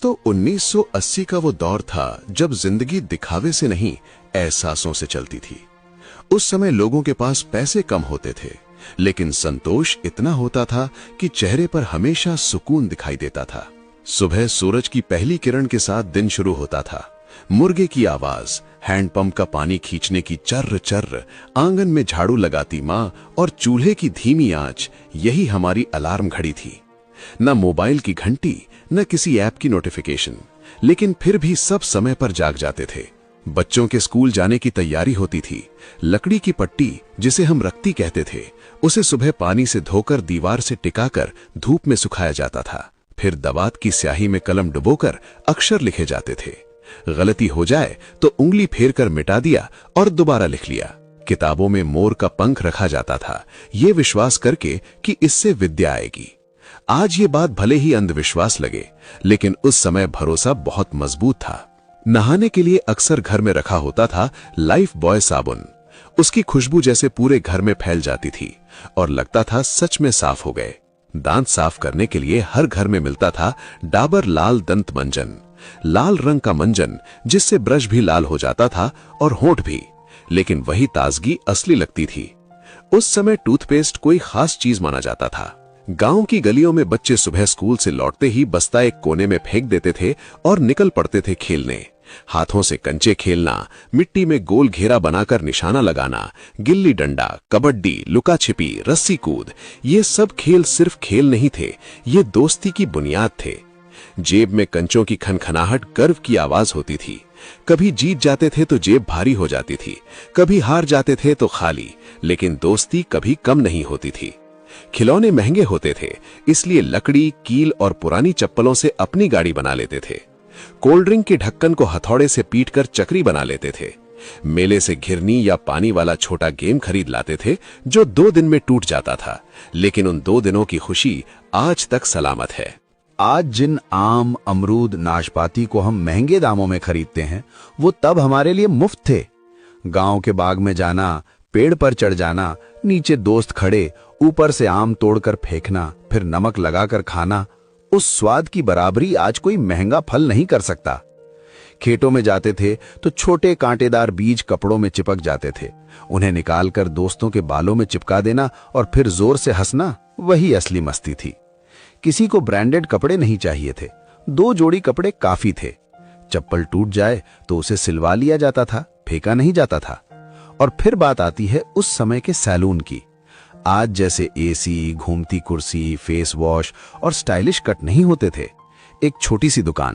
दोस्तों, 1980 का वो दौर था जब जिंदगी दिखावे से नहीं, एहसासों से चलती थी। उस समय लोगों के पास पैसे कम होते थे, लेकिन संतोष इतना होता था कि चेहरे पर हमेशा सुकून दिखाई देता था। सुबह सूरज की पहली किरण के साथ दिन शुरू होता था। मुर्गे की आवाज, हैंडपंप का पानी खींचने की चर्र चर्र, आंगन में झाड़ू लगाती माँ और चूल्हे की धीमी आंच, यही हमारी अलार्म घड़ी थी। न मोबाइल की घंटी, न किसी ऐप की नोटिफिकेशन, लेकिन फिर भी सब समय पर जाग जाते थे। बच्चों के स्कूल जाने की तैयारी होती थी। लकड़ी की पट्टी, जिसे हम रक्ती कहते थे, उसे सुबह पानी से धोकर दीवार से टिकाकर धूप में सुखाया जाता था। फिर दवात की स्याही में कलम डुबोकर अक्षर लिखे जाते थे। गलती हो जाए तो उंगली फेर कर मिटा दिया और दोबारा लिख लिया। किताबों में मोर का पंख रखा जाता था, ये विश्वास करके कि इससे विद्या आएगी। आज ये बात भले ही अंधविश्वास लगे, लेकिन उस समय भरोसा बहुत मजबूत था। नहाने के लिए अक्सर घर में रखा होता था लाइफ बॉय साबुन। उसकी खुशबू जैसे पूरे घर में फैल जाती थी और लगता था सच में साफ हो गए। दांत साफ करने के लिए हर घर में मिलता था डाबर लाल दंत मंजन, लाल रंग का मंजन जिससे ब्रश भी लाल हो जाता था और होंठ भी, लेकिन वही ताजगी असली लगती थी। उस समय टूथपेस्ट कोई खास चीज माना जाता था। गांव की गलियों में बच्चे सुबह स्कूल से लौटते ही बस्ता एक कोने में फेंक देते थे और निकल पड़ते थे खेलने। हाथों से कंचे खेलना, मिट्टी में गोल घेरा बनाकर निशाना लगाना, गिल्ली डंडा, कबड्डी, लुका छिपी, रस्सी कूद, ये सब खेल सिर्फ खेल नहीं थे, ये दोस्ती की बुनियाद थे। जेब में कंचों की खनखनाहट गर्व की आवाज होती थी। कभी जीत जाते थे तो जेब भारी हो जाती थी, कभी हार जाते थे तो खाली, लेकिन दोस्ती कभी कम नहीं होती थी। खिलौने महंगे होते थे, इसलिए लकड़ी, कील और पुरानी चप्पलों से अपनी गाड़ी बना लेते थे। कोल्ड ड्रिंक के ढक्कन को हथौड़े से पीटकर चक्री बना लेते थे। मेले से घिरनी या पानी वाला छोटा गेम खरीद लाते थे जो 2 दिन में टूट जाता था, लेकिन उन 2 दिनों की खुशी आज तक सलामत है। आज जिन आम, अमरूद, नाशपाती को हम महंगे दामों में खरीदते हैं, वो तब हमारे लिए मुफ्त थे। गांव के बाग में जाना, पेड़ पर चढ़ जाना, नीचे दोस्त खड़े, ऊपर से आम तोड़कर फेंकना, फिर नमक लगाकर खाना, उस स्वाद की बराबरी आज कोई महंगा फल नहीं कर सकता। खेतों में जाते थे तो छोटे कांटेदार बीज कपड़ों में चिपक जाते थे। उन्हें निकालकर दोस्तों के बालों में चिपका देना और फिर जोर से हंसना, वही असली मस्ती थी। किसी को ब्रांडेड कपड़े नहीं चाहिए थे, 2 जोड़ी कपड़े काफी थे। चप्पल टूट जाए तो उसे सिलवा लिया जाता था, फेंका नहीं जाता था। और फिर बात आती है उस समय के सैलून की। आज जैसे एसी, घूमती कुर्सी, फेस वॉश और स्टाइलिश कट नहीं होते थे। एक छोटी सी दुकान,